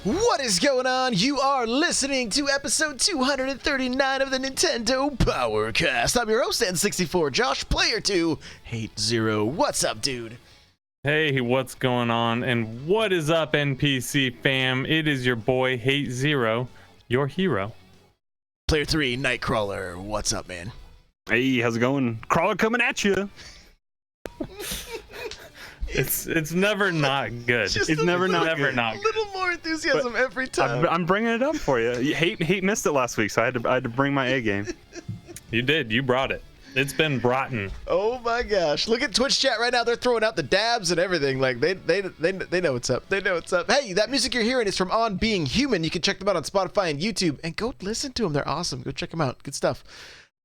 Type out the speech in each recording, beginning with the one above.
What is going on? You are listening to episode 239 of the Nintendo Powercast. I'm your host, N64 Josh, player 2, Hate Zero. What's up, dude? Hey, what's going on? And what is up, NPC fam? It is your boy, Hate Zero, your hero. Player 3, Nightcrawler. What's up, man? Hey, how's it going? Crawler coming at you. It's never not good. It's never not good. A little more enthusiasm every time. I'm bringing it up for you. Hate missed it last week, so I had to bring my A game. You did. You brought it. It's been brought in. Oh my gosh! Look at Twitch chat right now. They're throwing out the dabs and everything. Like they know what's up. They know what's up. Hey, that music you're hearing is from On Being Human. You can check them out on Spotify and YouTube, and go listen to them. They're awesome. Go check them out. Good stuff.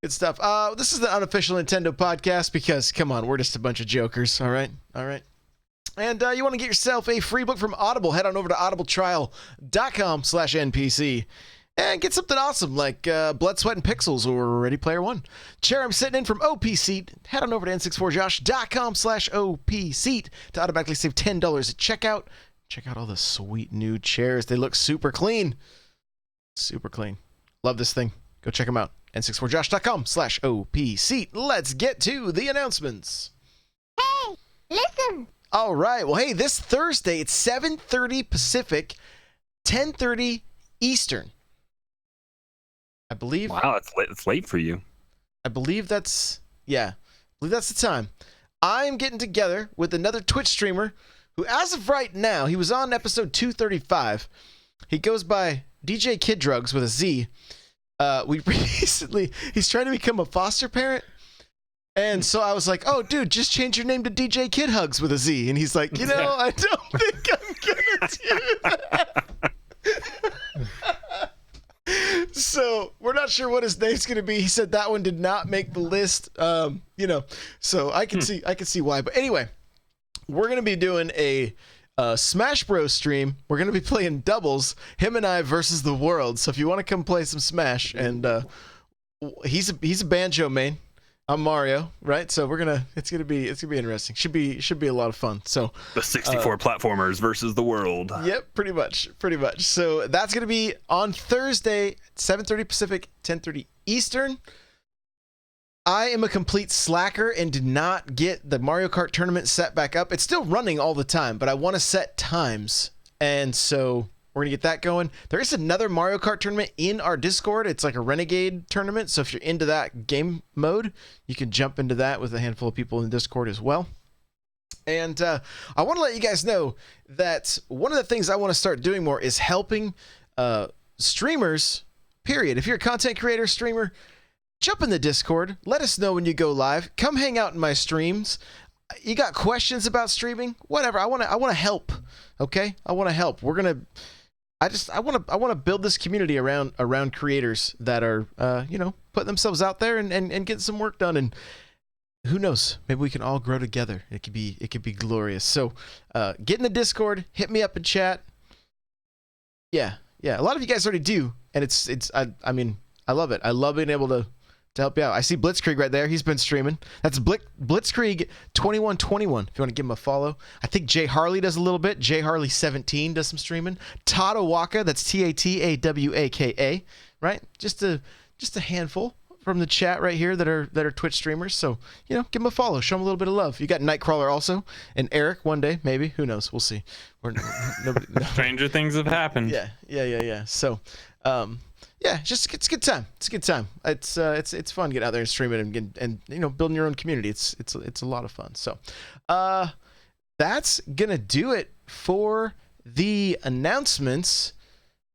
Good stuff. This is the unofficial Nintendo podcast because, come on, we're just a bunch of jokers. All right. And you want to get yourself a free book from Audible, head on over to audibletrial.com/NPC and get something awesome like Blood, Sweat, and Pixels or Ready Player One. Chair I'm sitting in from OP Seat, head on over to n64josh.com/OP Seat to automatically save $10 at checkout. Check out all the sweet new chairs. They look super clean. Super clean. Love this thing. Go check them out. n64josh.com/OP Seat. Let's get to the announcements. Hey, listen. All right. Well, hey, this Thursday, it's 7:30 Pacific, 10:30 Eastern. I believe. Wow, it's late for you. I believe that's the time. I'm getting together with another Twitch streamer who, as of right now, he was on episode 235. He goes by DJ Kid Drugs with a Z. He's trying to become a foster parent. And so I was like, oh, dude, just change your name to DJ Kid Hugs with a Z. And he's like, I don't think I'm going to do that. So we're not sure what his name's going to be. He said that one did not make the list, so I can see why. But anyway, we're going to be doing a Smash Bros stream. We're going to be playing doubles, him and I versus the world. So if you want to come play some Smash, and he's a banjo main. I'm Mario, right? So it's gonna be interesting. Should be a lot of fun. So the 64 platformers versus the world. Yep, pretty much. So that's gonna be on Thursday, 7:30 Pacific, 10:30 Eastern. I am a complete slacker and did not get the Mario Kart tournament set back up. It's still running all the time, but I want to set times, and so we're going to get that going. There is another Mario Kart tournament in our Discord. It's like a Renegade tournament. So if you're into that game mode, you can jump into that with a handful of people in the Discord as well. And I want to let you guys know that one of the things I want to start doing more is helping streamers, period. If you're a content creator, streamer, jump in the Discord. Let us know when you go live. Come hang out in my streams. You got questions about streaming? Whatever. I want to help. Okay? I want to help. I want to build this community around creators that are putting themselves out there and getting some work done, and who knows, maybe we can all grow together. It could be glorious. So get in the Discord, hit me up in chat. Yeah, a lot of you guys already do, and I love it. I love being able to help you out. I see Blitzkrieg right there. He's been streaming. That's Blitzkrieg 2121. If you want to give him a follow. I think Jay Harley does a little bit. Jay Harley 17 does some streaming. Tatawaka, that's Tatawaka, right? Just a handful from the chat right here that are Twitch streamers. So, give them a follow. Show them a little bit of love. You got Nightcrawler also, and Eric one day, maybe. Who knows? We'll see. Nobody. Stranger things have happened. Yeah. So, yeah, it's a good time. It's a good time. It's fun getting out there and streaming and building your own community. It's a lot of fun. So, that's gonna do it for the announcements,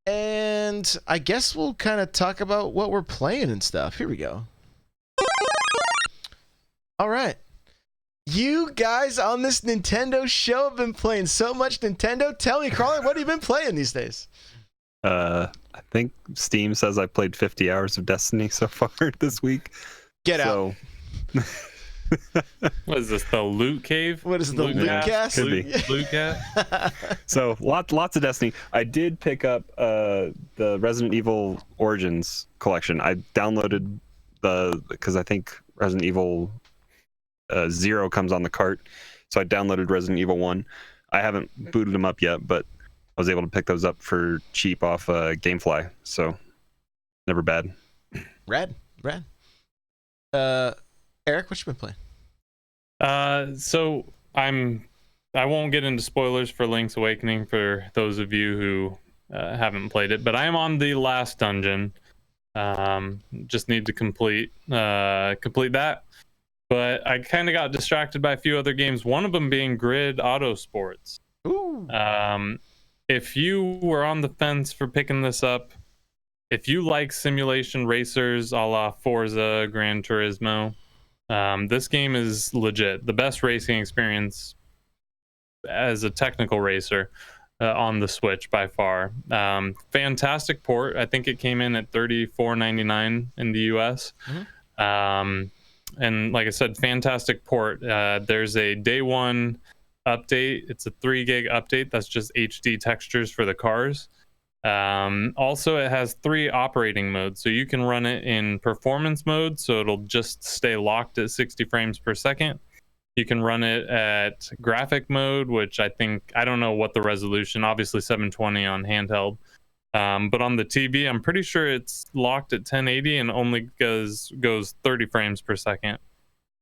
and I guess we'll kind of talk about what we're playing and stuff. Here we go. All right. You guys on this Nintendo show have been playing so much Nintendo. Tell me, Crawler, what have you been playing these days? I think Steam says I played 50 hours of Destiny so far this week. Get out. What is this, the loot cave? What is it, the loot cast? Could be. Loot cast? So lots of Destiny. I did pick up the Resident Evil Origins collection. I downloaded because I think Resident Evil 0 comes on the cart, so I downloaded Resident Evil 1. I haven't booted them up yet, but I was able to pick those up for cheap off GameFly, so never bad. Rad. Eric, what you been playing? So I won't get into spoilers for Link's Awakening for those of you who haven't played it, but I am on the last dungeon. Just need to complete that. But I kind of got distracted by a few other games. One of them being Grid Auto Sports. Ooh. If you were on the fence for picking this up, if you like simulation racers a la Forza, Gran Turismo, this game is legit. The best racing experience as a technical racer on the Switch by far. Fantastic port. I think it came in at $34.99 in the US. And like I said, fantastic port. There's a day one update. It's a 3 gig update. That's just HD textures for the cars. Also, it has 3 operating modes. So you can run it in performance mode, so it'll just stay locked at 60 frames per second. You can run it at graphic mode, which I don't know what the resolution, obviously 720 on handheld. But on the TV, I'm pretty sure it's locked at 1080 and only goes 30 frames per second.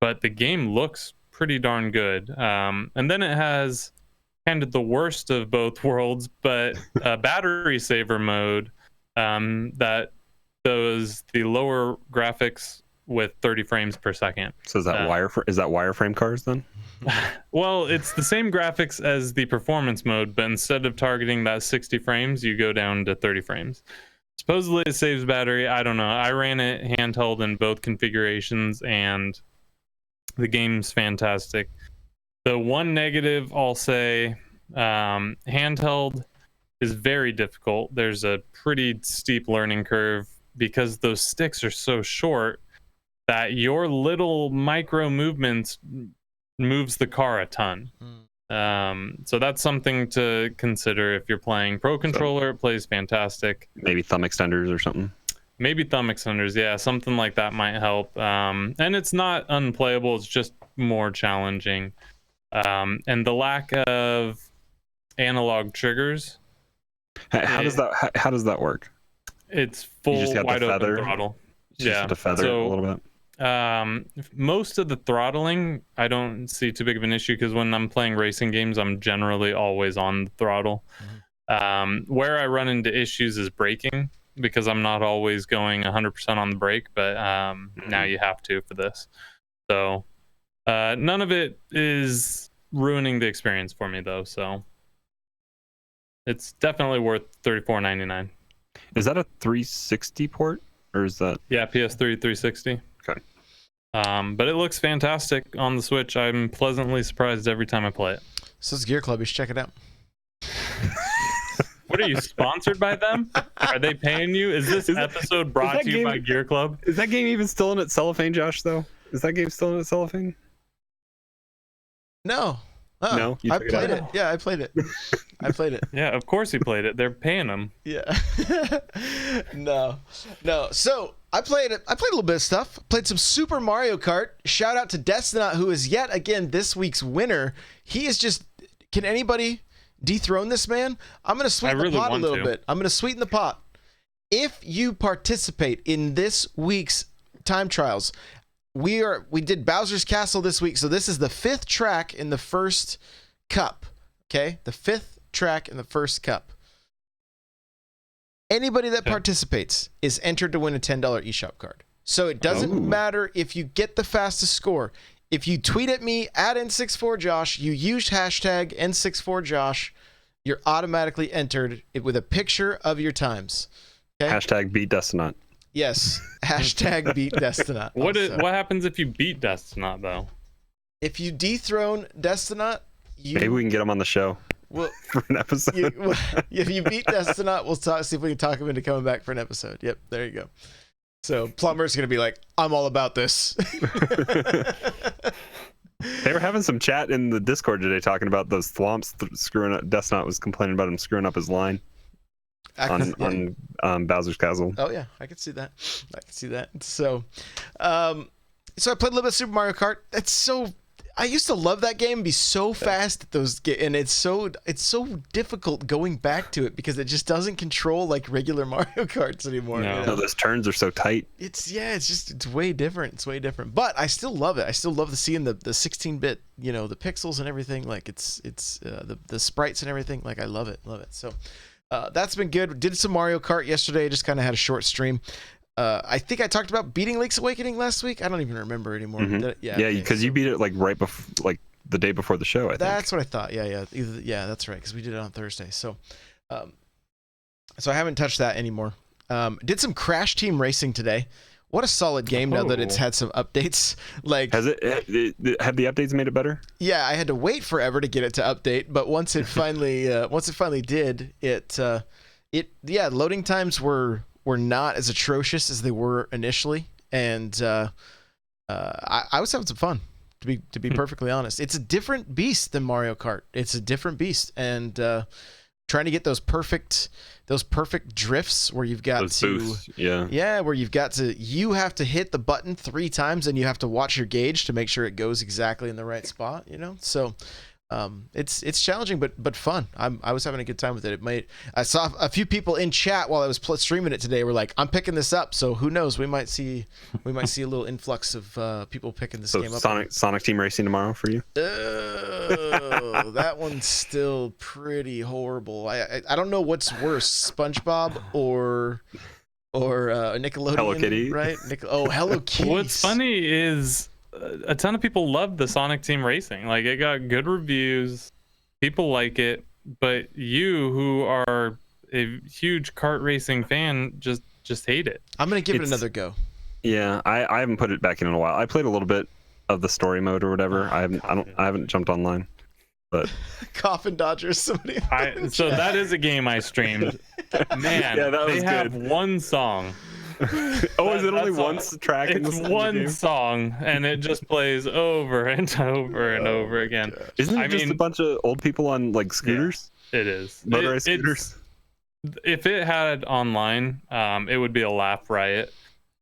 But the game looks pretty darn good. And then it has kind of the worst of both worlds, but a battery saver mode that does the lower graphics with 30 frames per second. So is that wireframe cars then? Well, it's the same graphics as the performance mode, but instead of targeting that 60 frames, you go down to 30 frames. Supposedly it saves battery. I don't know. I ran it handheld in both configurations, and the game's fantastic. The one negative I'll say, handheld is very difficult. There's a pretty steep learning curve because those sticks are so short that your little micro movements moves the car a ton. So that's something to consider if you're playing Pro Controller. It plays fantastic. Maybe thumb extenders or something. Maybe thumb extenders, yeah, something like that might help. And it's not unplayable, it's just more challenging. And the lack of analog triggers. How does that work? It's full wide open throttle. You just have to feather it a little bit. Most of the throttling I don't see too big of an issue, because when I'm playing racing games, I'm generally always on the throttle. Where I run into issues is braking, because I'm not always going 100% on the brake, but now you have to for this. So none of it is ruining the experience for me though, so it's definitely worth $34.99. Is that a 360 port, or is that? Yeah, PS3 360. Okay. But it looks fantastic on the Switch. I'm pleasantly surprised every time I play it. So it's Gear Club. You should check it out. What are you, sponsored by them? Are they paying you? Is this episode brought to you by Gear Club? Is that game even still in its cellophane, Josh, though? Is that game still in its cellophane? No. No, I played it. Yeah, I played it. Yeah, of course he played it. They're paying him. Yeah. No. So I played a little bit of stuff. Played some Super Mario Kart. Shout out to Destinaut, who is yet again this week's winner. He is just. Can anybody dethrone this man? I'm gonna sweeten the pot a little bit. I'm gonna sweeten the pot. If you participate in this week's time trials, we did Bowser's Castle this week, so this is the 5th track in the first cup. Okay, the 5th track in the first cup. Anybody that participates is entered to win a $10 eShop card. So it doesn't matter if you get the fastest score. If you tweet at me at N64Josh, you use hashtag N64Josh, you're automatically entered with a picture of your times. Okay? Hashtag beat Destinaut. Yes. Hashtag beat Destinaut. What happens if you beat Destinaut, though? If you dethrone Destinaut, maybe we can get him on the show for an episode. If you beat Destinaut, we'll see if we can talk him into coming back for an episode. Yep, there you go. So Plumber's going to be like, I'm all about this. They were having some chat in the Discord today talking about those thwomps screwing up. Destinaut was complaining about him screwing up his line on Bowser's Castle. Oh yeah, I can see that. So I played a little bit of Super Mario Kart. I used to love that game and be so fast at those and it's so difficult going back to it because it just doesn't control like regular Mario Karts anymore. No. You know? No, those turns are so tight. It's way different. It's way different. But I still love it. I still love seeing the 16-bit, you know, the pixels and everything. Like it's the sprites and everything. Like I love it. So that's been good. Did some Mario Kart yesterday. Just kind of had a short stream. I think I talked about beating Link's Awakening last week. I don't even remember anymore. Yeah, because you beat it like right before, like the day before the show. I think that's what I thought. Yeah, that's right. Because we did it on Thursday. So I haven't touched that anymore. Did some Crash Team Racing today. What a solid game now that it's had some updates. Like, have the updates made it better? Yeah, I had to wait forever to get it to update, but once it finally did, loading times were not as atrocious as they were initially, and I was having some fun. To be perfectly honest, it's a different beast than Mario Kart. It's a different beast, and trying to get those perfect drifts where you've got those to boosts, where you have to hit the button 3 times and you have to watch your gauge to make sure it goes exactly in the right spot. You know, so. It's challenging but fun. I was having a good time with it. I saw a few people in chat while I was streaming it today were like, I'm picking this up, so who knows, we might see a little influx of people picking this game up. Sonic Team Racing tomorrow for you? Oh, that one's still pretty horrible. I don't know what's worse, SpongeBob or Nickelodeon. Hello Kitty, right? Hello Kitty. What's funny is a ton of people love the Sonic Team Racing. Like, it got good reviews, people like it, but you, who are a huge kart racing fan, just hate it. I'm gonna give it another go. Yeah, I haven't put it back in a while. I played a little bit of the story mode or whatever. I haven't jumped online, but Coffin Dodgers. Somebody. So that is a game I streamed. Man, yeah, that was they have good. one song. Is it only one track? It's one song, and it just plays over and over and over again. Isn't it just a bunch of old people on like scooters? Yeah, it is. Motorized scooters. If it had online, it would be a laugh riot.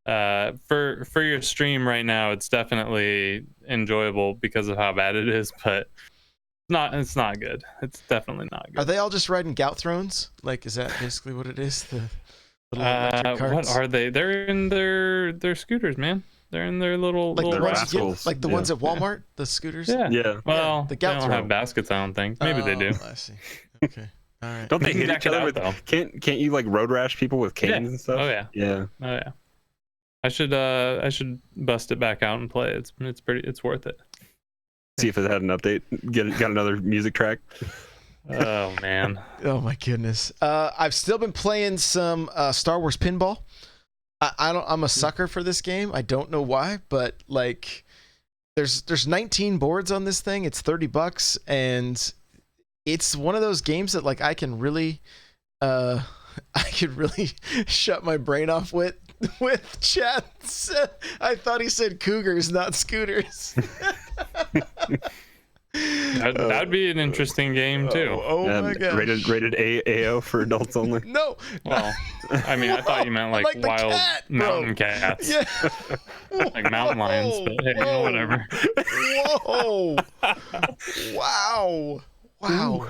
For your stream right now, it's definitely enjoyable because of how bad it is, but it's not good. It's definitely not good. Are they all just riding gout thrones? Like, is that basically what it is? The little electric carts? What are they? They're in their scooters, man. They're in their little the ones you rascals. get, like the ones at Walmart, the scooters. Yeah. Well, the they gout don't throw. have baskets, I don't think. Maybe they do. I see. Okay. All right. Don't they hit Check each it other out, with? though. Can't you like road rash people with canes and stuff? Oh yeah. Yeah. Oh yeah. I should bust it back out and play it. It's worth it. See if it had an update. Got another music track. Oh man. Oh my goodness. I've still been playing some Star Wars Pinball. I'm a sucker for this game. I don't know why, but like, there's 19 boards on this thing. It's $30, and it's one of those games that like I could really shut my brain off with chat. I thought he said cougars, not scooters. That'd be an interesting game too. Oh my gosh. Rated AO for adults only. No. Well, I mean, I thought you meant like Like the wild cat, bro. mountain cats, Yeah. like mountain lions. But hey, Whoa. whatever. Whoa. Wow.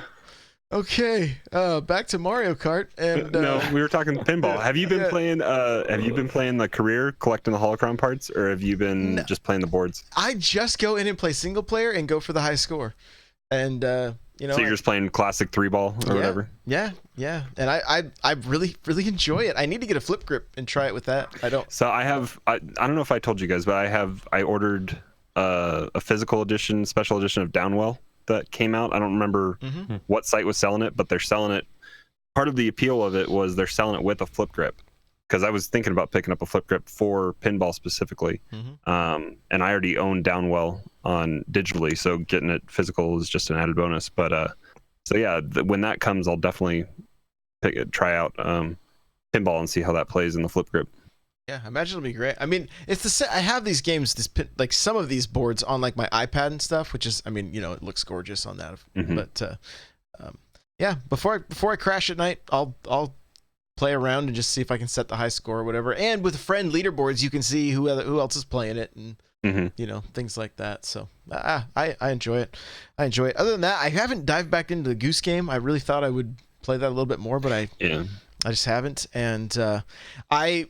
Okay. Back to Mario Kart and No, we were talking pinball. Have you been Yeah. playing? Have you been playing the career, collecting the holocron parts, or have you been just playing the boards? I just go in and play single player and go for the high score. And So you're just playing classic 3-ball or whatever. Yeah. And I really enjoy it. I need to get a flip grip and try it with that. I don't. So I don't know if I told you guys, but I ordered a physical edition, special edition of Downwell that came out. I don't remember what site was selling it, but they're selling it. Part of the appeal of it was they're selling it with a flip grip, because I was thinking about picking up a flip grip for pinball specifically. And I already own Downwell on digitally, so getting it physical is just an added bonus. But so yeah, when that comes, I'll definitely try out pinball and see how that plays in the flip grip. Yeah, I imagine it'll be great. I mean, I have these games, like some of these boards on like my iPad and stuff, which is, I mean, it looks gorgeous on that. But yeah, before I crash at night, I'll play around and just see if I can set the high score or whatever. And with friend leaderboards, you can see who else is playing it, and you know, things like that. So I enjoy it. I enjoy it. Other than that, I haven't dived back into the Goose Game. I really thought I would play that a little bit more, but I just haven't. And I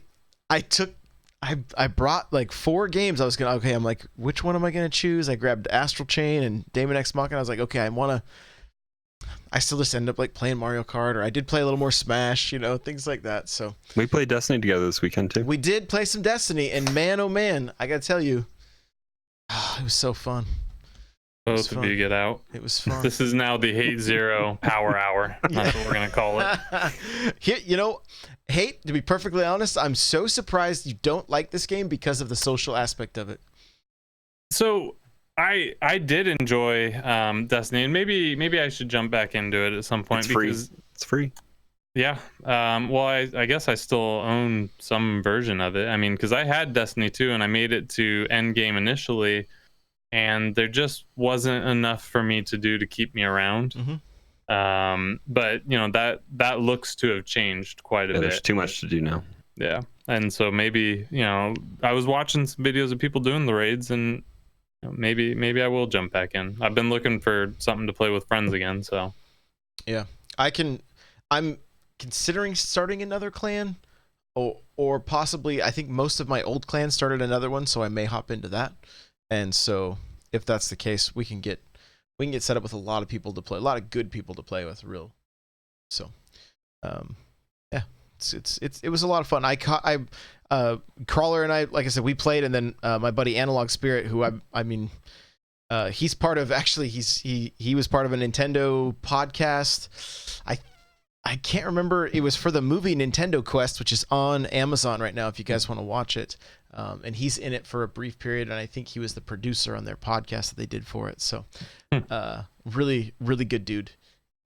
brought like 4 games. I'm like, which one am I gonna choose? I grabbed Astral Chain and Daemon X Machina. I was like, okay, I still just end up like playing Mario Kart, or I did play a little more Smash, you know, things like that. So we played Destiny together this weekend too. We did play some Destiny, and man, oh man, I gotta tell you, it was so fun. Both of you get out. It was fun. This is now the Hate Zero Power Hour. That's what we're gonna call it. You know, Hate, to be perfectly honest, I'm so surprised you don't like this game because of the social aspect of it. So I did enjoy Destiny, and maybe I should jump back into it at some point. It's free. Yeah. Well, I guess I still own some version of it. I mean, because I had Destiny 2 and I made it to endgame initially, and there just wasn't enough for me to do to keep me around. But you know, that looks to have changed quite a bit. There's too much to do now. Yeah. And so maybe, you know, I was watching some videos of people doing the raids, and you know, maybe I will jump back in. I've been looking for something to play with friends again, so yeah, I'm considering starting another clan, or possibly, I think most of my old clans started another one, so I may hop into that. And so if that's the case, we can get set up with a lot of people to play, a lot of good people to play with, so yeah, it was a lot of fun. Crawler and I, like I said, we played, and then my buddy Analog Spirit, who he's part of, actually he was part of a Nintendo podcast. I can't remember. It was for the movie Nintendo Quest, which is on Amazon right now if you guys want to watch it. And he's in it for a brief period, and I think he was the producer on their podcast that they did for it. So really, really good dude.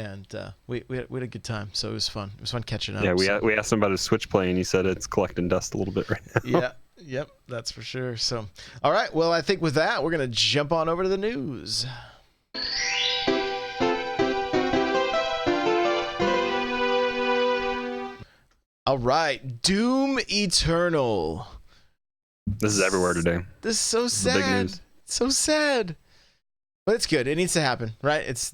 And we had a good time, so it was fun. It was fun catching up. Yeah, we asked him about his Switch play, and he said it's collecting dust a little bit right now. Yep, that's for sure. So, all right, well, I think with that, we're going to jump on over to the news. All right, Doom Eternal. This is everywhere today. This is so sad. Big news. So sad. But it's good. It needs to happen, right? It's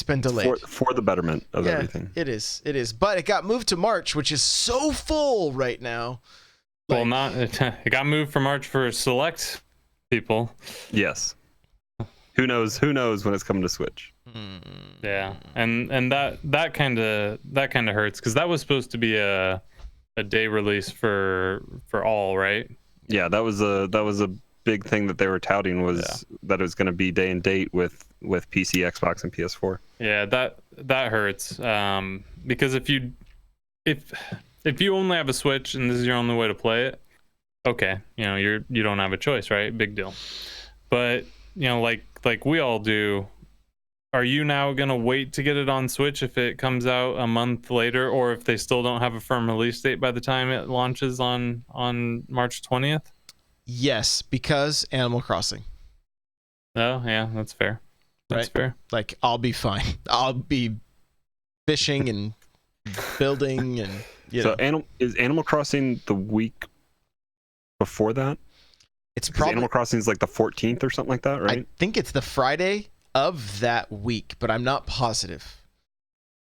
been delayed. For the betterment of everything. It is. But it got moved to March, which is so full right now. Well, it got moved for March for select people. Yes. Who knows when it's coming to Switch. Yeah. And that kind of hurts, because that was supposed to be a day release for all, right? Yeah, that was a big thing that they were touting, was that it was going to be day and date with PC, Xbox, and PS4. Yeah, that hurts. Because if you only have a Switch and this is your only way to play it, okay, you know, you don't have a choice, right? Big deal. But you know, like we all do, are you now gonna wait to get it on Switch if it comes out a month later, or if they still don't have a firm release date by the time it launches on March 20th? Yes, because Animal Crossing. Oh, yeah, that's fair. That's fair. Like, I'll be fine. I'll be fishing and building, and is Animal Crossing the week before that? It's probably Animal Crossing is like the 14th or something like that, right? I think it's the Friday of that week, but I'm not positive.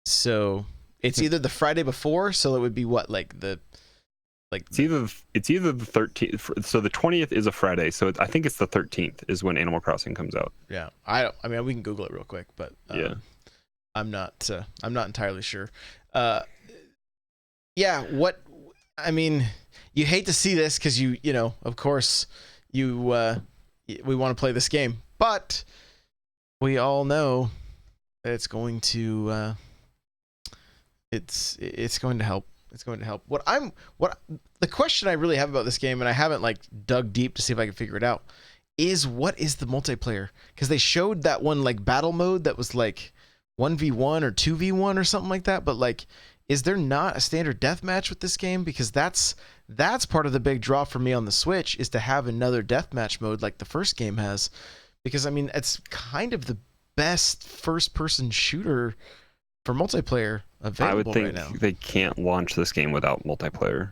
So it's either the Friday before, so it would be what, it's either the 13th. So the 20th is a Friday, so I think it's the 13th is when Animal Crossing comes out. Yeah, I mean, we can Google it real quick, but yeah, I'm not entirely sure. Yeah, what I mean, you hate to see this because you know, of course, we want to play this game, but we all know that it's going to it's going to help. It's going to help. The question I really have about this game, and I haven't dug deep to see if I can figure it out, is what is the multiplayer? Because they showed that one battle mode that was 1v1 or 2v1 or something like that, but is there not a standard deathmatch with this game? Because that's part of the big draw for me on the Switch, is to have another deathmatch mode like the first game has. Because I mean, it's kind of the best first-person shooter for multiplayer available right now. I would think they can't launch this game without multiplayer.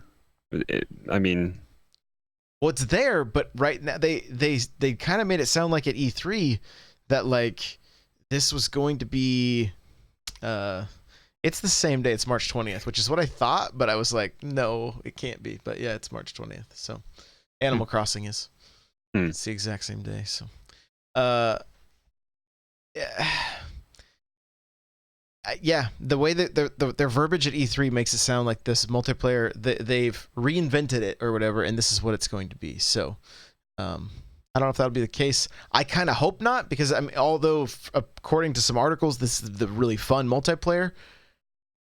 I mean, Well, it's there, but right now they kind of made it sound like at E3 that like this was going to be it's the same day. It's March 20th, which is what I thought, but I was like, no, it can't be. But yeah, it's March 20th. So Animal Crossing is. It's the exact same day. So yeah, the way that their verbiage at E3 makes it sound like this multiplayer, they've reinvented it or whatever, and this is what it's going to be. So I don't know if that'll be the case. I kind of hope not, because I mean, although according to some articles, this is the really fun multiplayer,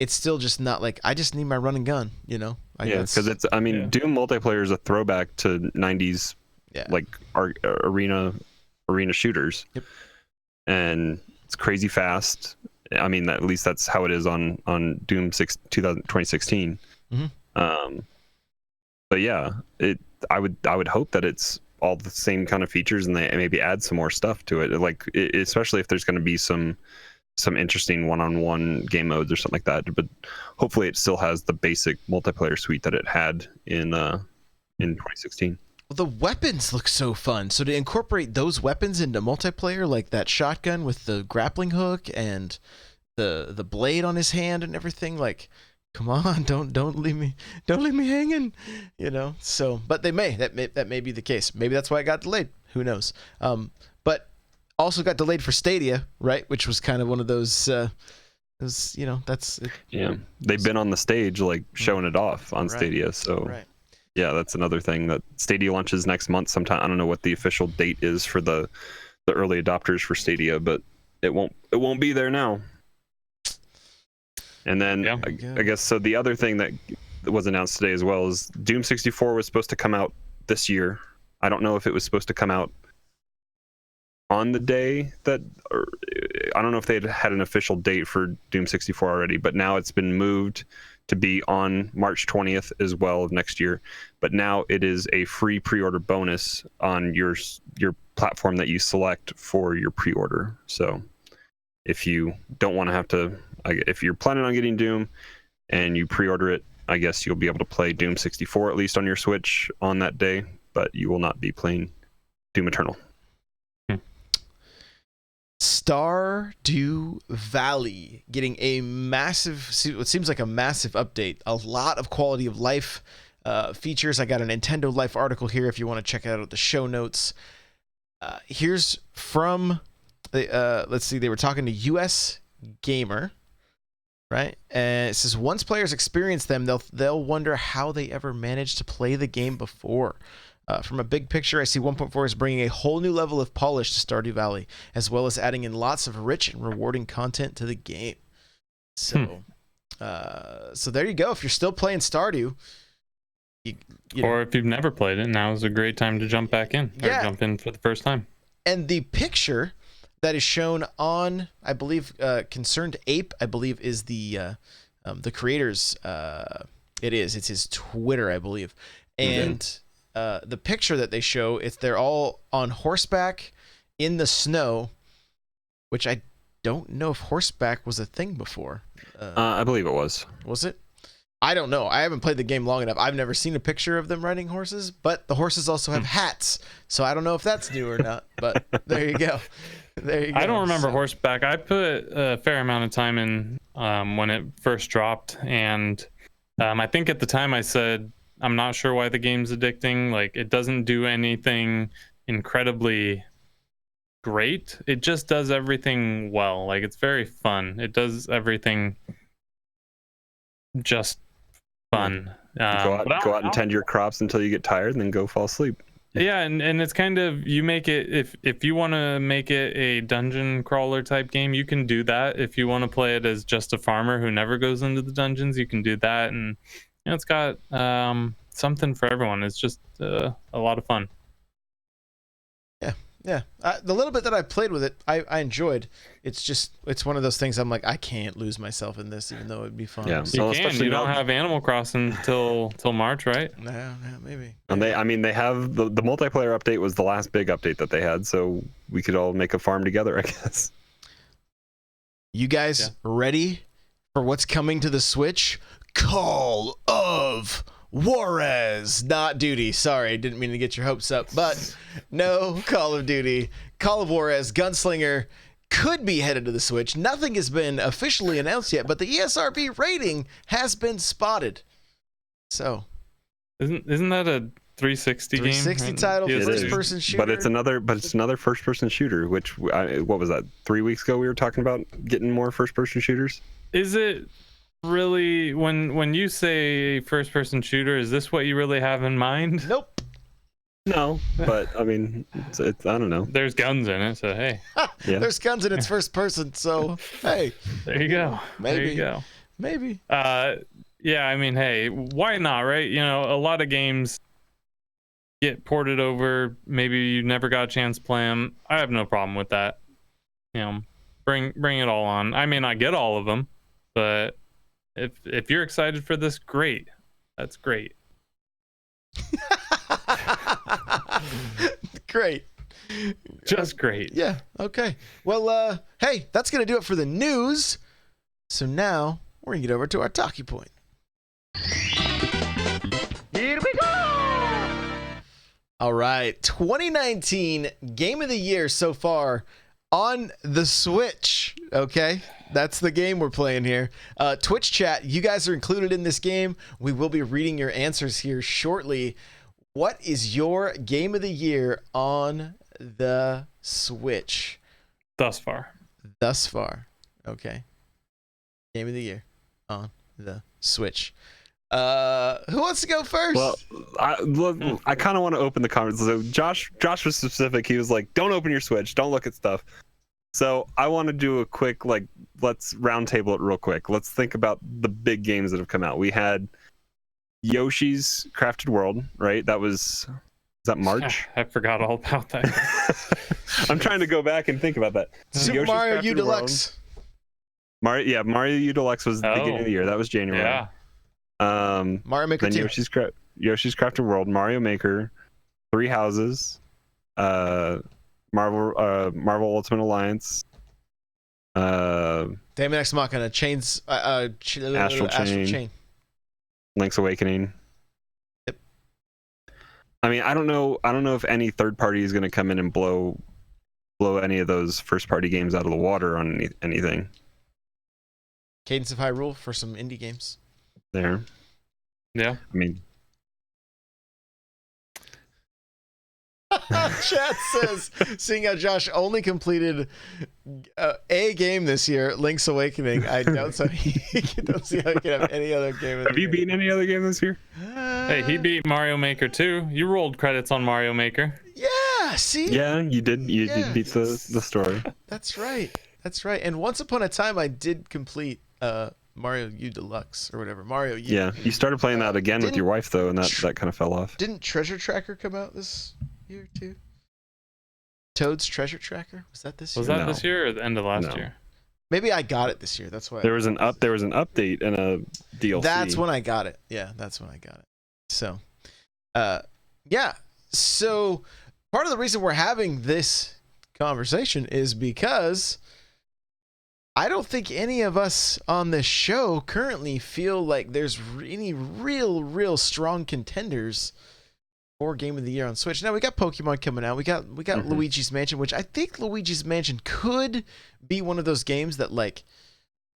it's still just not like, I just need my run and gun, you know? Yeah, because it's, I mean, Doom multiplayer is a throwback to 90s, like arena shooters. Yep. And it's crazy fast. I mean, at least that's how it is on Doom 2016. Mm-hmm. But yeah, I would hope that it's all the same kind of features, and they maybe add some more stuff to it. Like especially if there's going to be some interesting one-on-one game modes or something like that. But hopefully, it still has the basic multiplayer suite that it had in 2016. Well, the weapons look so fun. So to incorporate those weapons into multiplayer, like that shotgun with the grappling hook and the blade on his hand and everything, like, come on, don't leave me hanging, you know. So, but that may be the case. Maybe that's why it got delayed. Who knows? But also got delayed for Stadia, right? Which was kind of one of those. You know, that's it. Yeah. They've been on the stage like showing it off on Stadia, so. Right. Yeah, that's another thing. That Stadia launches next month sometime. I don't know what the official date is for the early adopters for Stadia, but it won't be there now. And then I guess so. The other thing that was announced today as well is Doom 64 was supposed to come out this year. I don't know if it was supposed to come out on the day that, or I don't know if they had an official date for Doom 64 already, but now it's been moved to be on March 20th as well of next year. But now it is a free pre-order bonus on your platform that you select for your pre-order. So if you don't want to have to, if you're planning on getting Doom and you pre-order it, I guess you'll be able to play Doom 64 at least on your Switch on that day, but you will not be playing Doom Eternal. Stardew Valley getting a massive, what seems like a massive update. A lot of quality of life features. I got a Nintendo Life article here if you want to check it out at the show notes. Here's from the, let's see, they were talking to US Gamer, right? And it says, once players experience them, they'll wonder how they ever managed to play the game before. From a big picture, I see 1.4 is bringing a whole new level of polish to Stardew Valley, as well as adding in lots of rich and rewarding content to the game. So, so there you go. If you're still playing Stardew, or if you've never played it, now is a great time to jump back in, or jump in for the first time. And the picture that is shown on, I believe, Concerned Ape, I believe, is the creator's. It's his Twitter, I believe, and. The picture that they show, they're all on horseback in the snow, which I don't know if horseback was a thing before. I believe it was. Was it? I don't know. I haven't played the game long enough. I've never seen a picture of them riding horses, but the horses also have hats, so I don't know if that's new or not. But there you go. There you go. I don't remember horseback. I put a fair amount of time in when it first dropped, and I think at the time I said, I'm not sure why the game's addicting. Like, it doesn't do anything incredibly great. It just does everything well. Like, it's very fun. It does everything just fun. Go out and tend your crops until you get tired and then go fall asleep. Yeah, and it's kind of, you make it, if you want to make it a dungeon crawler type game, you can do that. If you want to play it as just a farmer who never goes into the dungeons, you can do that. And you know, it's got something for everyone. It's just a lot of fun. Yeah. The little bit that I played with it, I enjoyed. It's one of those things I'm like, I can't lose myself in this, even though it'd be fun. Yeah, so you don't have Animal Crossing till March, right? Yeah, maybe. And they have the multiplayer update was the last big update that they had, so we could all make a farm together, I guess. You guys ready for what's coming to the Switch? Call of Juarez, not Duty. Sorry, didn't mean to get your hopes up, but no Call of Duty. Call of Juarez Gunslinger could be headed to the Switch. Nothing has been officially announced yet, but the ESRB rating has been spotted. So, isn't that a 360 game? 360 title, Yeah, first-person shooter. But it's another first-person shooter. Which what was that? 3 weeks ago we were talking about getting more first-person shooters. Is it really when you say first-person shooter? Is this what you really have in mind? Nope. No, but I mean, it's I don't know. There's guns in it, so hey. Yeah. There's guns in its first person, so hey. There you go. Maybe. There you go. Maybe. Yeah, I mean, hey, why not, right? You know, a lot of games get ported over. Maybe you never got a chance to play them. I have no problem with that. You know, bring it all on. I may not get all of them, but if you're excited for this, great. That's great. Great. Just great. Yeah. Okay. Well, hey, that's gonna do it for the news. So now we're gonna get over to our talkie point. Here we go! All right, 2019 Game of the Year so far on the Switch. Okay, that's the game we're playing here. Twitch chat, you guys are included in this game. We will be reading your answers here shortly. What is your Game of the Year on the Switch? Thus far. Thus far. Okay. Game of the Year on the Switch. Who wants to go first? Well, I kind of want to open the conversation. So Josh was specific. He was like, "Don't open your Switch. Don't look at stuff." So I want to do a quick let's round table it real quick. Let's think about the big games that have come out. We had Yoshi's Crafted World, right? Is that March? I forgot all about that. I'm trying to go back and think about that. Super Yoshi's Mario Crafted U Deluxe. World. Mario U Deluxe was the beginning of the year. That was January. Yeah. Mario Maker then 2. Yoshi's Crafted World, Mario Maker, Three Houses, Marvel Ultimate Alliance, Daemon X Machina, Astral Chain. Link's Awakening. Yep. I mean, I don't know if any third party is going to come in and blow any of those first party games out of the water on anything. Cadence of Hyrule for some indie games. There. Yeah. I mean, Chat says, seeing how Josh only completed a game this year, Link's Awakening, I don't see how he can have any other game. Have you beaten any other game this year? Hey, he beat Mario Maker 2. You rolled credits on Mario Maker. Yeah, see? Yeah, you did. You did beat the story. That's right. And once upon a time, I did complete Mario U Deluxe or whatever. Mario U. Yeah, you started playing that again with your wife though, and that kind of fell off. Didn't Treasure Tracker come out this year too? Toad's Treasure Tracker, was that this year? Was that this year or the end of last year? Maybe I got it this year. That's why there was an update and a DLC. That's when I got it. Yeah, that's when I got it. So, yeah. So part of the reason we're having this conversation is because I don't think any of us on this show currently feel like there's any real strong contenders for Game of the Year on Switch. Now we got Pokemon coming out. We got Luigi's Mansion, which I think Luigi's Mansion could be one of those games that like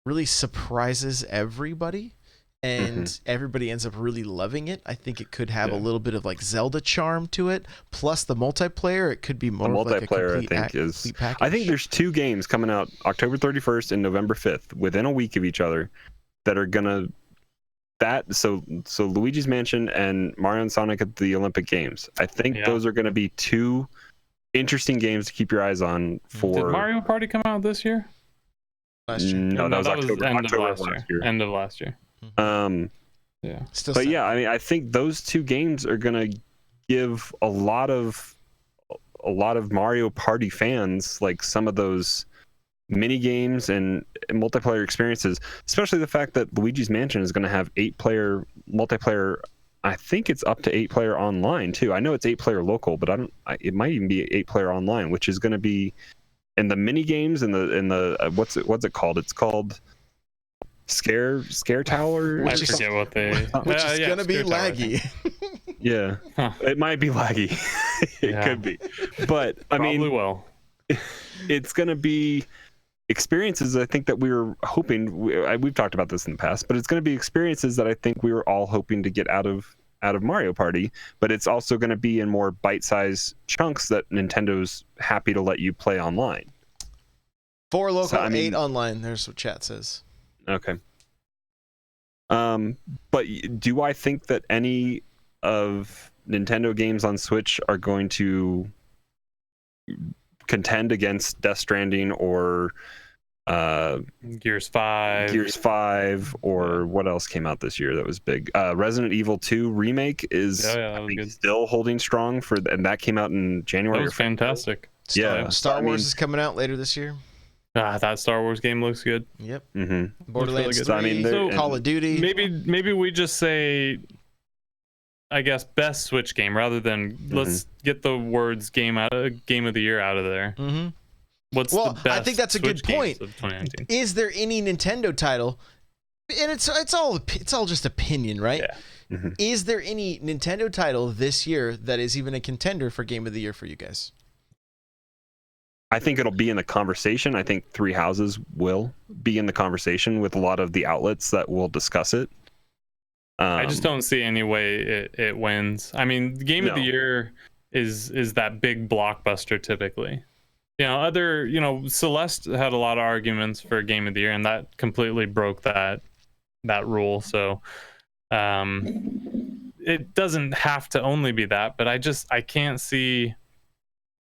really surprises everybody and everybody ends up really loving it. I think it could have a little bit of like Zelda charm to it. Plus the multiplayer, it could be more of like a complete package. I think there's two games coming out October 31st and November 5th within a week of each other that are gonna so Luigi's Mansion and Mario and Sonic at the Olympic Games. I think those are gonna be two interesting games to keep your eyes on for. Did Mario Party come out this year? Last year. No, that was October, end October of last year. End of last year. Yeah. Still but sad. yeah, I mean, I think those two games are gonna give a lot of Mario Party fans like some of those mini games and multiplayer experiences, especially the fact that Luigi's Mansion is going to have 8-player multiplayer. I think it's up to 8-player online too. I know it's 8-player local, but it might even be 8-player online, which is going to be in the mini games and the what's it called? It's called Scare Tower. I forget what they. Which is gonna be Scare Tower, I laggy. think. Yeah, Huh. it might be laggy. It Yeah. could be, but I Probably mean, will. it's gonna be experiences. I think that we were hoping. We've talked about this in the past, but it's gonna be experiences that I think we were all hoping to get out of Mario Party. But it's also gonna be in more bite-sized chunks that Nintendo's happy to let you play online. 4 local, So, I mean- 8 online. There's what chat says. Okay. But do I think that any of Nintendo games on Switch are going to contend against Death Stranding or Gears 5. or what else came out this year that was big? Resident Evil 2 remake is Oh, yeah, that I was think good. still holding strong and that came out in January. That was fantastic. Yeah. Star I Wars mean- is coming out later this year. That Star Wars game looks good. Yep. Mm-hmm. Borderlands good. 3, I mean, Call of Duty. Maybe we just say, I guess, best Switch game rather than let's get the words game of the year out of there. Mm-hmm. What's Well, the best I think that's a Switch good point. games of 2019? Is there any Nintendo title? And it's all just opinion, right? Yeah. Mm-hmm. Is there any Nintendo title this year that is even a contender for Game of the Year for you guys? I think it'll be in the conversation. I think Three Houses will be in the conversation with a lot of the outlets that will discuss it. I just don't see any way it wins. I mean, the Game of the No. Year is that big blockbuster typically. Celeste had a lot of arguments for Game of the Year, and that completely broke that rule. So it doesn't have to only be that, but I can't see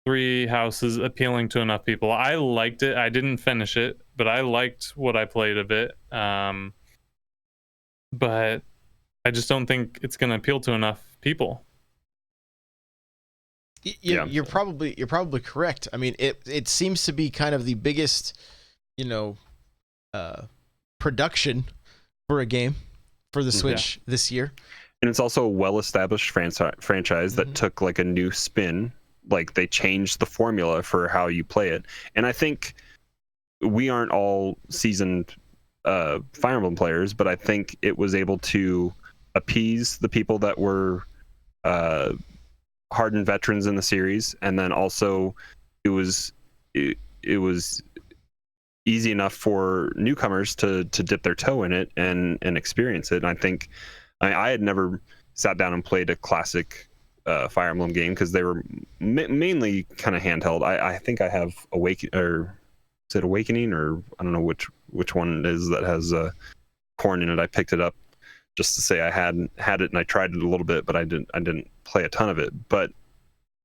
Three Houses appealing to enough people. I liked it. I didn't finish it, but I liked what I played of it. But I just don't think it's going to appeal to enough people. You're probably correct. I mean, it seems to be kind of the biggest, production for a game for the Switch this year. And it's also a well-established franchise that took like a new spin. Like they changed the formula for how you play it. And I think we aren't all seasoned Fire Emblem players, but I think it was able to appease the people that were hardened veterans in the series, and then also it was easy enough for newcomers to dip their toe in it and experience it. And I think I had never sat down and played a classic Fire Emblem game because they were mainly kind of handheld. I think I have Awakening, or I don't know which one it is that has corn in it. I picked it up just to say I had it, and I tried it a little bit, but I didn't play a ton of it. But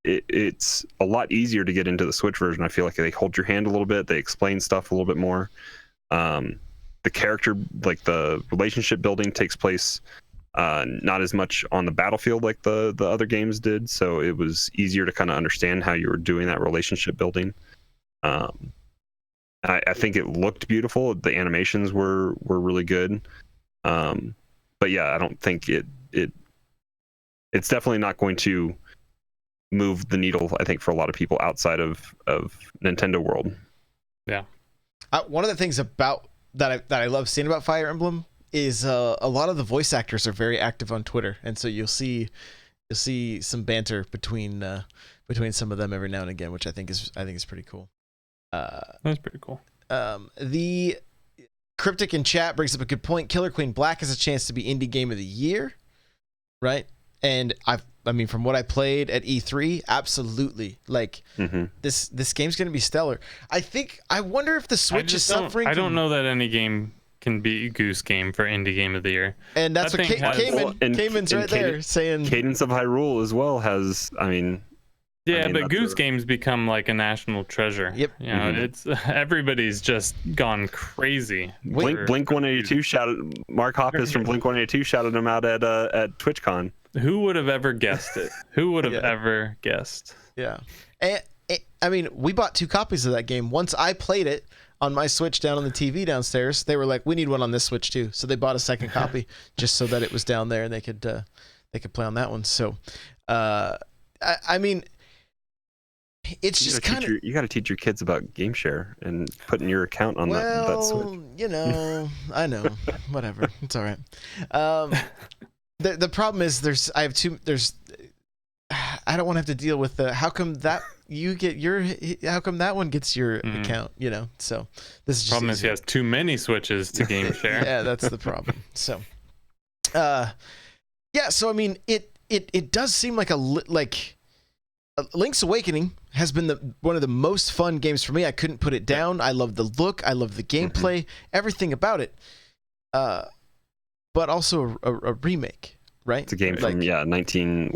it's a lot easier to get into the Switch version. I feel like they hold your hand a little bit. They explain stuff a little bit more. The character, like the relationship building, takes place not as much on the battlefield like the other games did. So it was easier to kind of understand how you were doing that relationship building. I think it looked beautiful. The animations were really good. But yeah, I don't think it's definitely not going to move the needle, I think, for a lot of people outside of Nintendo world. Yeah. One of the things about that I love seeing about Fire Emblem is a lot of the voice actors are very active on Twitter, and so you'll see some banter between some of them every now and again, which I think is pretty cool. That's pretty cool. The Cryptic in chat brings up a good point. Killer Queen Black has a chance to be Indie Game of the Year, right? And I mean, from what I played at E3, absolutely. Like this game's gonna be stellar. I wonder if the Switch is suffering. I don't know that any game can beat Goose Game for Indie Game of the Year. And that's That what thing has- Cayman's right there saying. Cadence of Hyrule as well has. Yeah, but that's Goose Game's become like a national treasure. Yep. You know, it's everybody's just gone crazy. Blink 182 shouted. Mark Hoppus from Blink 182 shouted him out at TwitchCon. Who would have ever guessed it? Who would have ever guessed? Yeah. And I mean, we bought 2 copies of that game. Once I played it on my Switch down on the TV downstairs, they were like, "We need one on this Switch too." So they bought a second copy just so that it was down there and they could play on that one. So, I mean, it's just kind of, you got to teach your kids about game share and putting your account on that Switch. you know, I know, whatever, it's all right. The problem is I don't want to have to deal with how come that one gets your account, you know? So this is just problem is he has too many Switches to game share. Yeah, that's the problem. So, yeah. So I mean, it does seem like Link's Awakening has been one of the most fun games for me. I couldn't put it down. I love the look. I love the gameplay. Everything about it. But also a remake, right? It's a game from 93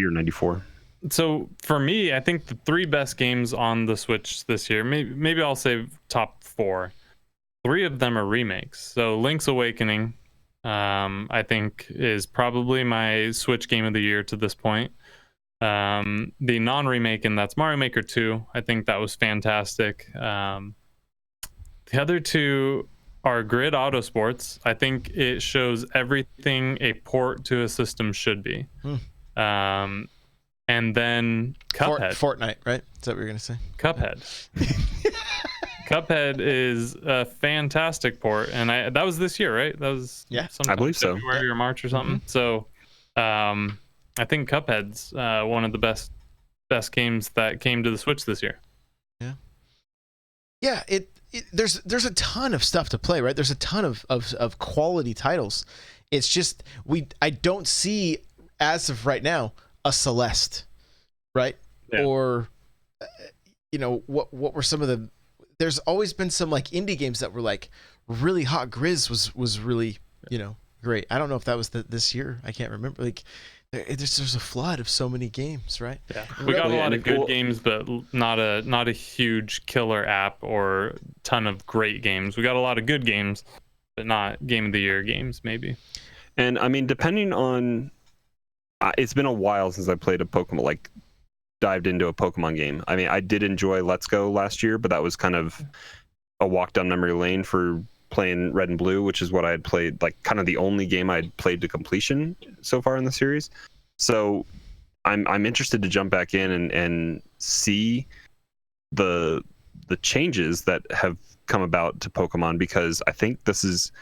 or 94. So for me, I think the 3 best games on the Switch this year, maybe I'll say top 4. 3 of them are remakes. So Link's Awakening, I think, is probably my Switch game of the year to this point. The non-remake, and that's Mario Maker 2. I think that was fantastic. The other 2 are Grid Autosports. I think it shows everything a port to a system should be. And then Cuphead. Fortnite, right? Is that what you're going to say? Cuphead. Cuphead is a fantastic port, and that was this year, right? That was I believe so. February or March or something. So I think Cuphead's one of the best games that came to the Switch this year. Yeah. There's a ton of stuff to play, right? There's a ton of quality titles. It's just I don't see, as of right now, a Celeste, right? Yeah. Or what were some of the? There's always been some like indie games that were like really hot. Grizz was really great. I don't know if that was this year. I can't remember. Like there's a flood of so many games, right? Yeah, we got a lot of good games, but not a huge killer app or ton of great games. We got a lot of good games, but not game of the year games, maybe. And I mean, depending on, it's been a while since I played a Pokemon, like dived into a Pokemon game. I mean, I did enjoy Let's Go last year, but that was kind of a walk down memory lane for playing Red and Blue, which is what I had played, like kind of the only game I'd played to completion so far in the series. So I'm interested to jump back in and see the changes that have come about to Pokemon, because I think this is,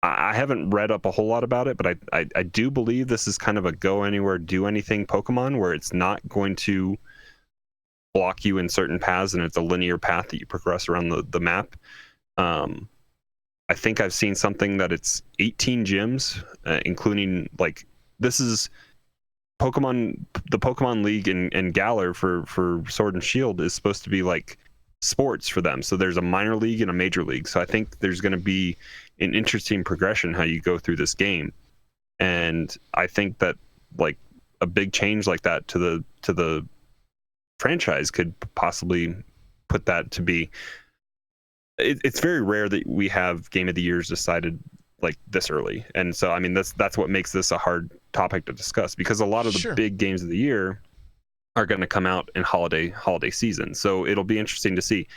I haven't read up a whole lot about it, but I do believe this is kind of a go anywhere, do anything Pokemon, where it's not going to block you in certain paths and it's a linear path that you progress around the map. I think I've seen something that it's 18 gyms, including like, this is Pokemon, the Pokemon League and Galar for Sword and Shield is supposed to be like sports for them. So there's a minor league and a major league. So I think there's going to be an interesting progression how you go through this game. And I think that like a big change like that to the franchise could possibly put that to be, it's very rare that we have game of the years decided like this early. And so I mean that's what makes this a hard topic to discuss, because a lot of the big games of the year are going to come out in holiday season. So it'll be interesting to see.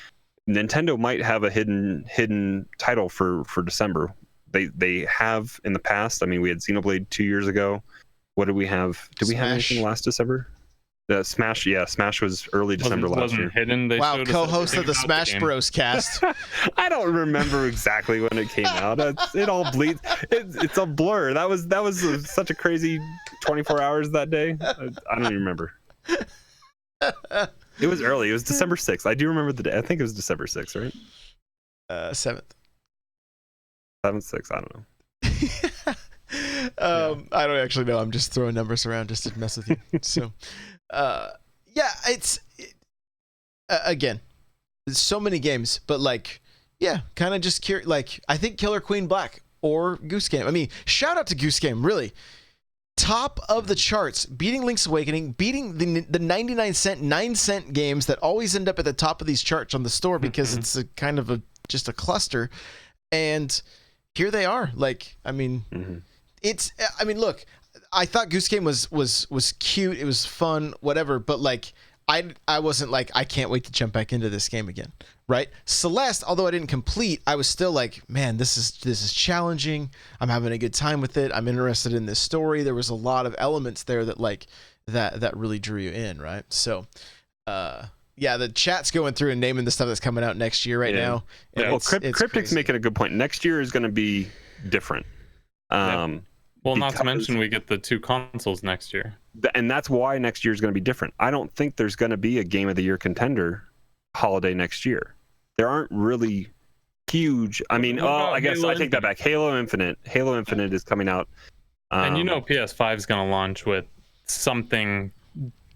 Nintendo might have a hidden title for December. They have in the past. I mean, we had Xenoblade 2 years ago. What did we have? Did we have anything last December? Smash, Smash was early December last year. Hidden. They wow, co-host of the Smash Bros. Cast. I don't remember exactly when it came out. It all bleeds. It's a blur. That was such a crazy 24 hours that day. I don't even remember. It was early. It was December 6th. I do remember the day. I think it was December 6th, right? 7th. 7th, 6th. I don't know. I don't actually know. I'm just throwing numbers around just to mess with you. So, again, there's so many games, but like, kind of just curious. Like, I think Killer Queen Black or Goose Game. I mean, shout out to Goose Game, really. Top of the charts, beating Link's Awakening, beating the 99-cent, 9-cent games that always end up at the top of these charts on the store because it's a kind of just a cluster. And here they are. Like, I mean, look, I thought Goose Game was cute. It was fun, whatever. But like, I wasn't like, I can't wait to jump back into this game again, right? Celeste, although I didn't complete, I was still like, man, this is challenging. I'm having a good time with it. I'm interested in this story. There was a lot of elements there that like that really drew you in, right? So, Yeah, the chat's going through and naming the stuff that's coming out next year now. And Well, it's Cryptic's crazy. making a good point. Next year is going to be different. Well, not to mention we get the 2 consoles next year. And that's why next year is going to be different. I don't think there's going to be a Game of the Year contender holiday next year. There aren't really huge. I mean, I guess I take that back. Halo Infinite is coming out. And PS5 is going to launch with something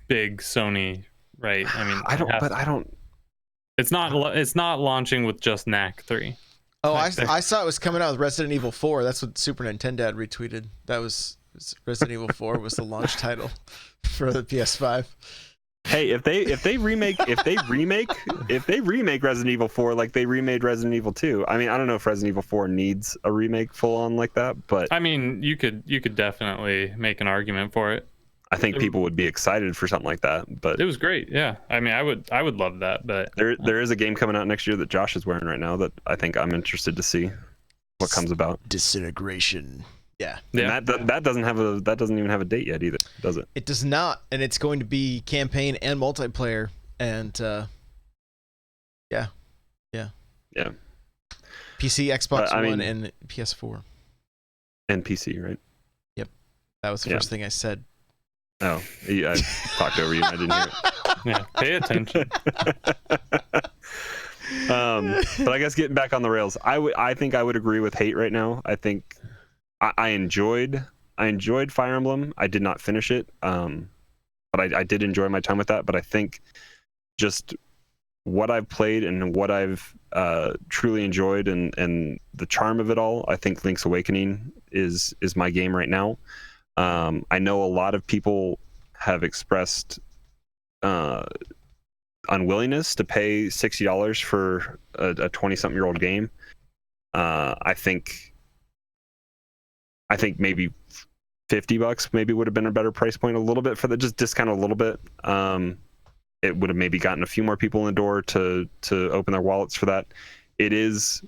big Sony, right? I mean, I don't. It's not launching with just Knack 3. Oh, I saw it was coming out with Resident Evil 4. That's what Super Nintendo had retweeted. That was Resident Evil 4 was the launch title for the PS5. Hey, if they remake Resident Evil 4 like they remade Resident Evil 2. I mean, I don't know if Resident Evil 4 needs a remake full on like that, but I mean, you could definitely make an argument for it. I think people would be excited for something like that. But it was great. Yeah, I mean, I would love that. But there is a game coming out next year that Josh is wearing right now that I think I'm interested to see what comes about. Disintegration. Yeah. And that doesn't even have a date yet either, does it? It does not, and it's going to be campaign and multiplayer, and yeah. PC, Xbox One, and PS4. And PC, right? Yep. That was the first thing I said. Oh, I talked over you. I didn't hear it. Yeah, pay attention. But I guess getting back on the rails, I think I would agree with hate right now. I think I enjoyed Fire Emblem. I did not finish it, but I did enjoy my time with that. But I think just what I've played and what I've truly enjoyed and the charm of it all, I think Link's Awakening is my game right now. I know a lot of people have expressed unwillingness to pay $60 for a 20-something-year-old game. I think maybe $50 maybe would have been a better price point, a little bit for the just discount a little bit. It would have maybe gotten a few more people in the door to open their wallets for that. It is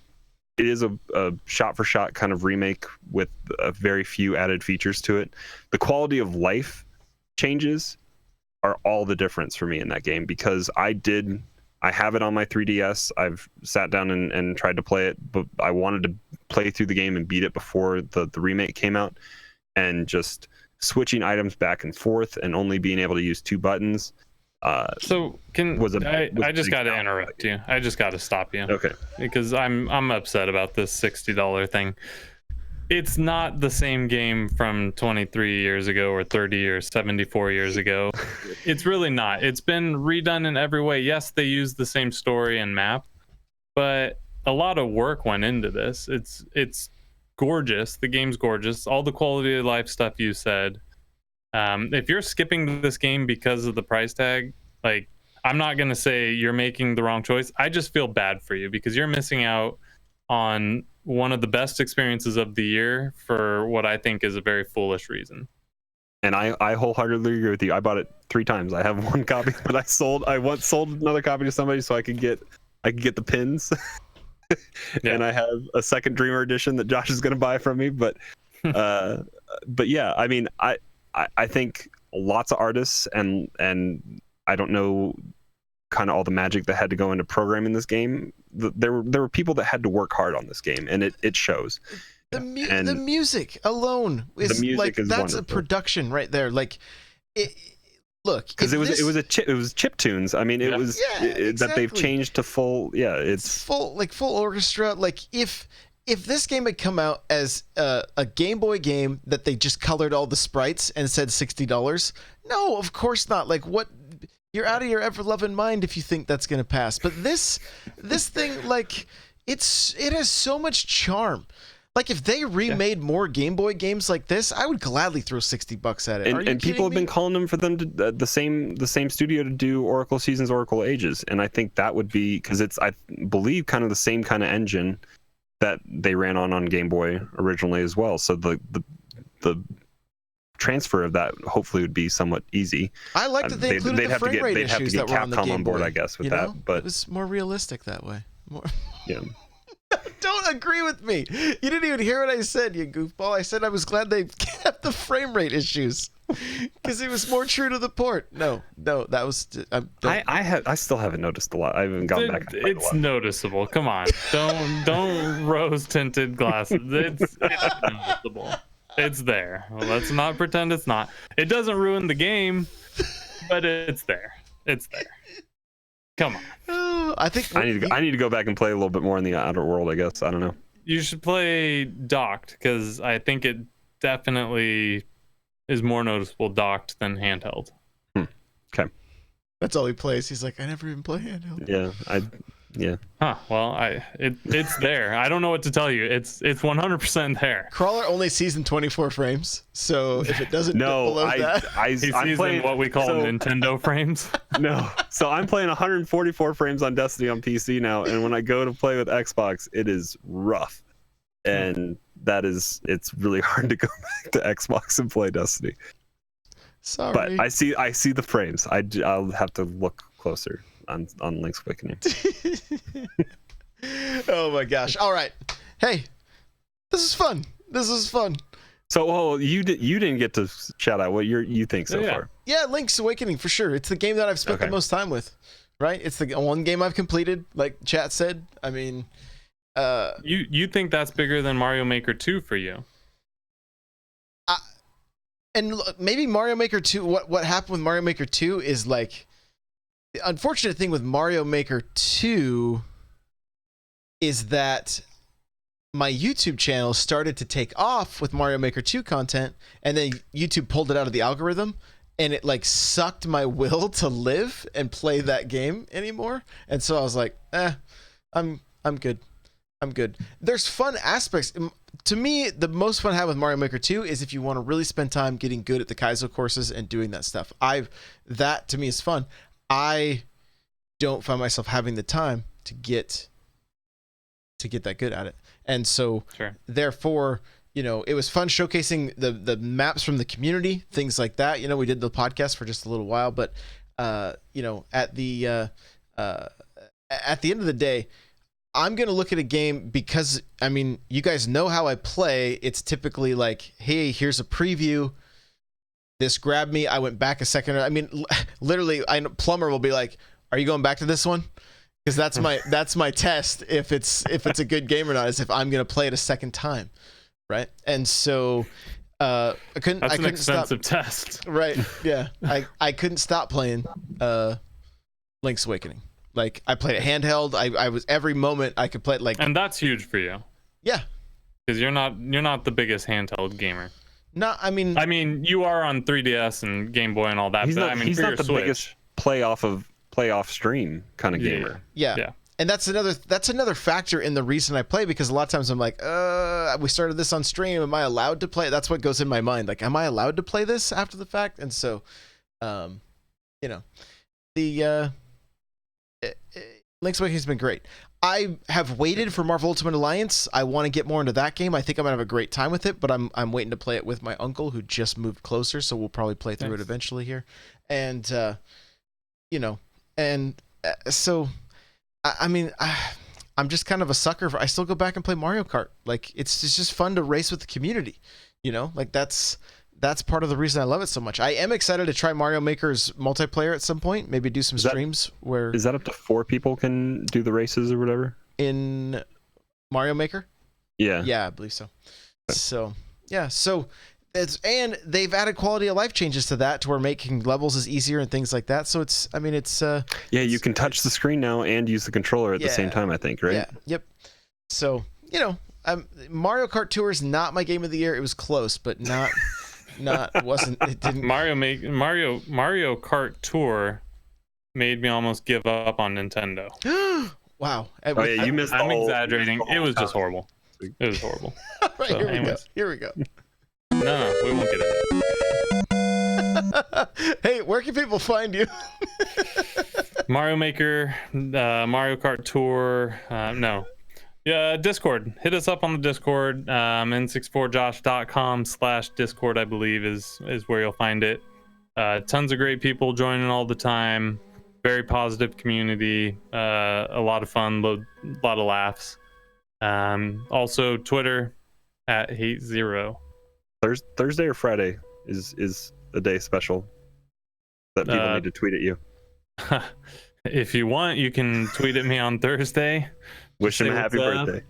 a shot-for-shot kind of remake with a very few added features to it. The quality of life changes are all the difference for me in that game, because I have it on my 3DS. I've sat down and tried to play it, but I wanted to play through the game and beat it before the remake came out, and just switching items back and forth and only being able to use 2 buttons. I just got to interrupt you. I just got to stop you. Okay. Because I'm upset about this $60 thing. It's not the same game from 23 years ago or 30 or 74 years ago. It's really not. It's been redone in every way. Yes, they use the same story and map, but a lot of work went into this. It's gorgeous. The game's gorgeous. All the quality of life stuff you said. If you're skipping this game because of the price tag, like, I'm not going to say you're making the wrong choice. I just feel bad for you because you're missing out on one of the best experiences of the year for what I think is a very foolish reason. And I wholeheartedly agree with you. I bought it 3 times. I have 1 copy, but I once sold another copy to somebody so I could get the pins. Yeah. And I have a second Dreamer edition that Josh is going to buy from me. But yeah, I mean, I think lots of artists and I don't know kind of all the magic that had to go into programming this game. There were people that had to work hard on this game, and it shows. The music alone is that's wonderful. A production right there. Like, look, because it was chip tunes. I mean, exactly. That they've changed to full. Yeah, it's full orchestra. Like, if this game had come out as a Game Boy game that they just colored all the sprites and said $60, no, of course not. Like, what? You're out of your ever-loving mind if you think that's gonna pass. But this thing, like, it has so much charm. Like, if they remade more Game Boy games like this, I would gladly throw $60 at it. And people have been calling them for them to the same studio to do Oracle Seasons, Oracle Ages, and I think that would be because it's, I believe, kind of the same kind of engine that they ran on Game Boy originally as well. So the transfer of that hopefully would be somewhat easy. I like that they included the frame rate issues that were on the Game Boy. On board, I guess, with that. But it was more realistic that way. Yeah. Don't agree with me. You didn't even hear what I said, you goofball. I said I was glad they kept the frame rate issues because it was more true to the port. No, that was. I still haven't noticed a lot. I haven't gone back. And played It's a lot. noticeable. Come on, don't rose tinted glasses. It's noticeable. It's there. Well, let's not pretend it's not. It doesn't ruin the game, but it's there. It's there. Come on. I think I need to go back and play a little bit more in the outer world. I guess I don't know. You should play docked because I think it definitely is more noticeable docked than handheld. Okay. That's all he plays. He's like, I never even play handheld. Yeah. Huh. Well, it's there. I don't know what to tell you. It's 100% there. Crawler only sees in 24 frames, so if it doesn't dip No, below that, He sees I'm playing in what we call Nintendo frames. No, so I'm playing 144 frames on Destiny on PC now, and when I go to play with Xbox, it is rough, and it's really hard to go back to Xbox and play Destiny. sorry. But I see the frames. I'll have to look closer on Link's Awakening. Oh my gosh! All right, hey, this is fun. So, you didn't get to shout out what you think so Yeah. far. Yeah, Link's Awakening for sure. It's the game that I've spent the Okay. most time with. Right? It's the one game I've completed, like chat said. I mean, You think that's bigger than Mario Maker 2 for you? and maybe Mario Maker 2. What happened with Mario Maker 2 is like the unfortunate thing with Mario Maker 2 is that my YouTube channel started to take off with Mario Maker 2 content, and then YouTube pulled it out of the algorithm, and it like sucked my will to live and play that game anymore. And so I was like, I'm good. There's fun aspects. To me, the most fun I have with Mario Maker 2 is if you want to really spend time getting good at the Kaizo courses and doing that stuff. That to me is fun. I don't find myself having the time to get that good at it. And so therefore, it was fun showcasing the maps from the community, things like that. We did the podcast for just a little while, but at the end of the day, I'm going to look at a game because, I mean, you guys know how I play. It's typically like, hey, here's a preview. This grabbed me. I went back a second. I mean, literally, Plumber will be like, are you going back to this one? Because that's my test if it's a good game or not, is if I'm going to play it a second time. Right. And so I couldn't expensive stop. test. Right. Yeah. I couldn't stop playing Link's Awakening. Like, I played it handheld. I was every moment I could play it, like, And that's huge for you. Yeah. Because you're not the biggest handheld gamer. No, I mean you are on 3DS and Game Boy and all that. He's but not, I mean, he's for not your the Switch, biggest playoff stream kind of gamer. Yeah. And that's another factor in the reason I play, because a lot of times I'm like, we started this on stream. Am I allowed to play? That's what goes in my mind. Like, am I allowed to play this after the fact? And so, Link's Awakening has been great. I have waited for Marvel Ultimate Alliance. I want to get more into that game. I think I'm gonna have a great time with it, but I'm waiting to play it with my uncle who just moved closer, so we'll probably play through it eventually here. And so I mean, I'm just kind of a sucker for. I still go back and play Mario Kart. Like, it's just fun to race with the community. Like that's part of the reason I love it so much. I am excited to try Mario Maker's multiplayer at some point. Maybe do some streams where. Is that up to 4 people can do the races or whatever? In Mario Maker? Yeah. Yeah, I believe so. So and they've added quality of life changes to that, to where making levels is easier and things like that. So yeah, you can touch the screen now and use the controller at the same time, I think, right? Yeah. Yep. So, Mario Kart Tour is not my game of the year. It was close, but it didn't. Mario Kart Tour made me almost give up on Nintendo. Wow. Oh yeah, you missed. I'm exaggerating. It was just horrible. It was horrible. Right, So, here we go. No, we won't get it. Hey, where can people find you? Mario Maker, Mario Kart Tour, no. Yeah, Discord. Hit us up on the Discord. n64josh.com/Discord, I believe, is where you'll find it. Tons of great people joining all the time. Very positive community. A lot of fun, a lot of laughs. Also Twitter at hate0. Thursday or Friday is a day special that people need to tweet at you. If you want, you can tweet at me on Thursday. Wish him a happy birthday.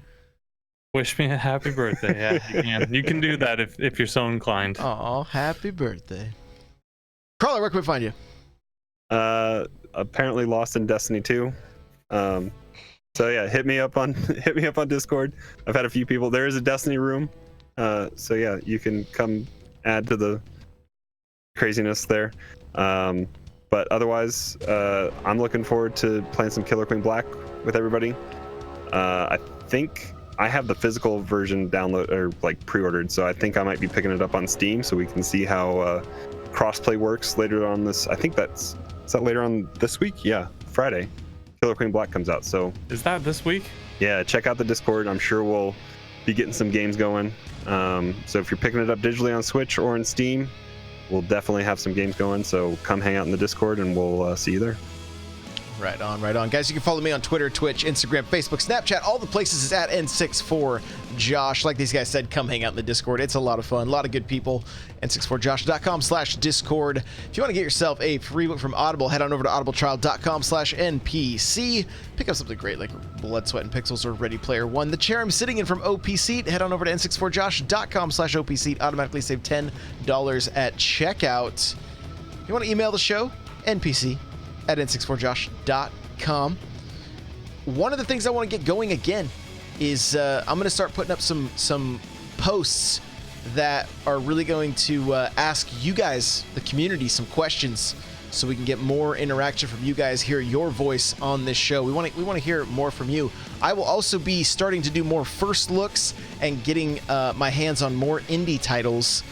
Wish me a happy birthday. Yeah, you can. You can do that if you're so inclined. Oh, happy birthday. Crawler, where can we find you? Apparently lost in Destiny 2. So yeah, hit me up on Discord. I've had a few people. There is a Destiny room. So yeah, you can come add to the craziness there. But otherwise, I'm looking forward to playing some Killer Queen Black with everybody. I think I have the physical version download or like pre-ordered, so I think I might be picking it up on Steam so we can see how crossplay works later on this. I think is that later on this week? Yeah, Friday. Killer Queen Black comes out. So is that this week? Yeah, check out the Discord. I'm sure we'll be getting some games going. So if you're picking it up digitally on Switch or in Steam, we'll definitely have some games going. So come hang out in the Discord and we'll see you there. Right on, right on. Guys, you can follow me on Twitter, Twitch, Instagram, Facebook, Snapchat. All the places is at N64Josh. Like these guys said, come hang out in the Discord. It's a lot of fun. A lot of good people. N64Josh.com/Discord. If you want to get yourself a free book from Audible, head on over to audibletrial.com/NPC. Pick up something great like Blood, Sweat, and Pixels or Ready Player One. The chair I'm sitting in from OP Seat. Head on over to N64Josh.com/OP Seat. Automatically save $10 at checkout. If you want to email the show, NPC@N64Josh.com. One of the things I want to get going again is I'm going to start putting up some posts that are really going to ask you guys, the community, some questions so we can get more interaction from you guys, hear your voice on this show. We want to hear more from you. I will also be starting to do more first looks and getting my hands on more indie titles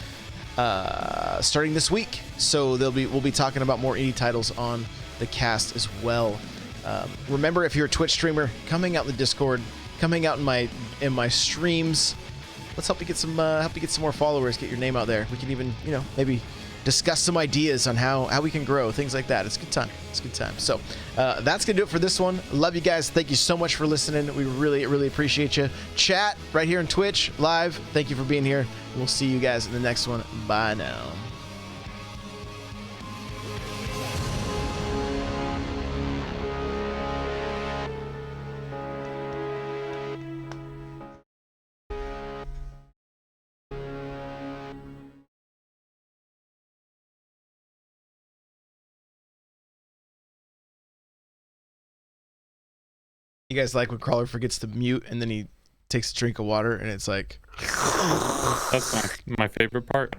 starting this week. So we'll be talking about more indie titles on the cast as well. Remember, if you're a Twitch streamer, come hang out in the Discord, come hang out in my streams. Let's help you get some more followers, get your name out there. We can even, maybe discuss some ideas on how we can grow, things like that. It's a good time. So that's gonna do it for this one. Love you guys. Thank you so much for listening. We really, really appreciate you. Chat right here on Twitch live. Thank you for being here. We'll see you guys in the next one. Bye now. You guys like when Crawler forgets to mute and then he takes a drink of water and it's like... That's my favorite part.